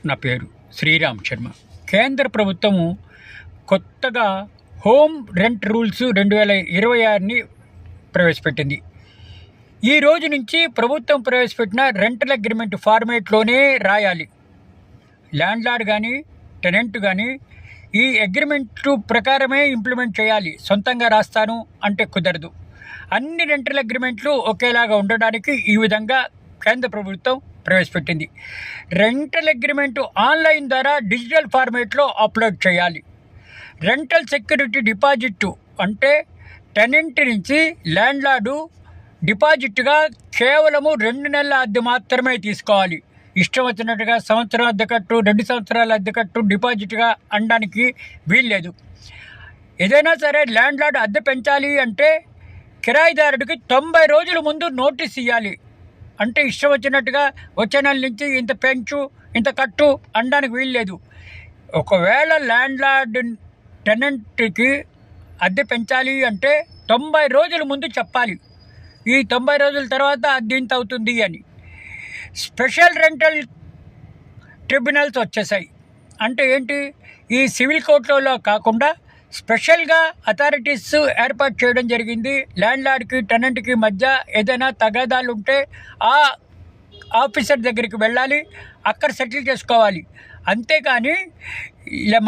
నా పేరు శ్రీరామ్ శర్మ. కేంద్ర ప్రభుత్వము కొత్తగా హోమ్ రెంట్ రూల్స్ 2026ని ప్రవేశపెట్టింది. ఈ రోజు నుంచి ప్రభుత్వం ప్రవేశపెట్టిన రెంటల్ అగ్రిమెంట్ ఫార్మేట్లోనే రాయాలి. ల్యాండ్లార్డ్ కానీ టెనెంట్ కానీ ఈ అగ్రిమెంట్ ప్రకారమే ఇంప్లిమెంట్ చేయాలి. సొంతంగా రాస్తాను అంటే కుదరదు. అన్ని రెంటల్ అగ్రిమెంట్లు ఒకేలాగా ఉండడానికి ఈ విధంగా కేంద్ర ప్రభుత్వం ప్రవేశపెట్టింది. రెంటల్ అగ్రిమెంటు ఆన్లైన్ ద్వారా డిజిటల్ ఫార్మేట్లో అప్లోడ్ చేయాలి. రెంటల్ సెక్యూరిటీ డిపాజిట్ అంటే టెనెంట్ నుంచి ల్యాండ్లార్డు డిపాజిట్గా కేవలము 2 నెలల అద్దె మాత్రమే తీసుకోవాలి. ఇష్టం వచ్చినట్టుగా సంవత్సరం అద్దె కట్టు, 2 సంవత్సరాల అద్దె కట్టు డిపాజిట్గా అనడానికి వీల్లేదు. ఏదైనా సరే ల్యాండ్లార్డ్ అద్దె పెంచాలి అంటే కిరాయిదారుడికి 90 రోజుల ముందు నోటీస్ ఇవ్వాలి. అంటే ఇష్టం వచ్చినట్టుగా వచ్చే నెల నుంచి ఇంత పెంచు, ఇంత కట్టు అనడానికి వీల్లేదు. ఒకవేళ ల్యాండ్లార్డ్ టెనెంట్కి అద్దె పెంచాలి అంటే 90 రోజుల ముందు చెప్పాలి. ఈ 90 రోజుల తర్వాత అద్దె ఇంత అవుతుంది అని. స్పెషల్ రెంటల్ ట్రిబ్యునల్స్ వచ్చేసాయి. అంటే ఏంటి? ఈ సివిల్ కోర్టులలో కాకుండా స్పెషల్గా అథారిటీస్ ఏర్పాటు చేయడం జరిగింది. ల్యాండ్లార్డ్కి టెనెంట్కి మధ్య ఏదైనా తగాదాలు ఉంటే ఆ ఆఫీసర్ దగ్గరికి వెళ్ళాలి, అక్కడ సెటిల్ చేసుకోవాలి. అంతేకాని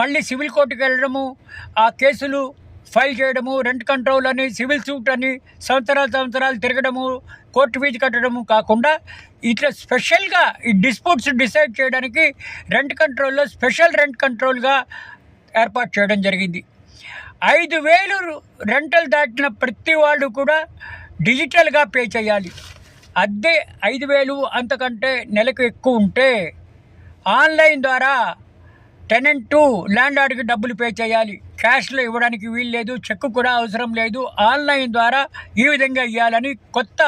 మళ్ళీ సివిల్ కోర్టుకి వెళ్ళడము, ఆ కేసులు ఫైల్ చేయడము, రెంట్ కంట్రోల్ అని, సివిల్ సూట్ అని సంవత్సరాలు తిరగడము, కోర్టు ఫీజు కట్టడము కాకుండా ఇట్లా స్పెషల్గా ఈ డిస్ప్యూట్స్ డిసైడ్ చేయడానికి రెంట్ కంట్రోల్లో స్పెషల్ రెంట్ కంట్రోల్గా ఏర్పాటు చేయడం జరిగింది. 5,000 రెంటల్ దాటిన ప్రతి వాళ్ళు కూడా డిజిటల్గా పే చేయాలి. అద్దె 5,000 అంతకంటే నెలకు ఎక్కువ ఉంటే ఆన్లైన్ ద్వారా టెనెంటు ల్యాండ్లార్డ్కి డబ్బులు పే చేయాలి. క్యాష్లో ఇవ్వడానికి వీల్లేదు, చెక్కు కూడా అవసరం లేదు. ఆన్లైన్ ద్వారా ఈ విధంగా ఇవ్వాలని కొత్త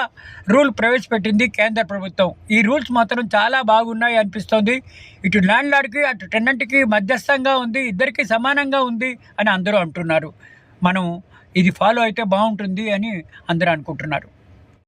రూల్ ప్రవేశపెట్టింది కేంద్ర ప్రభుత్వం. ఈ రూల్స్ మాత్రం చాలా బాగున్నాయి అనిపిస్తుంది. ఇటు ల్యాండ్లార్డ్కి అటు టెనెంట్కి మధ్యస్థంగా ఉంది, ఇద్దరికి సమానంగా ఉంది అని అందరూ అంటున్నారు. మనం ఇది ఫాలో అయితే బాగుంటుంది అని అందరూ అనుకుంటున్నారు.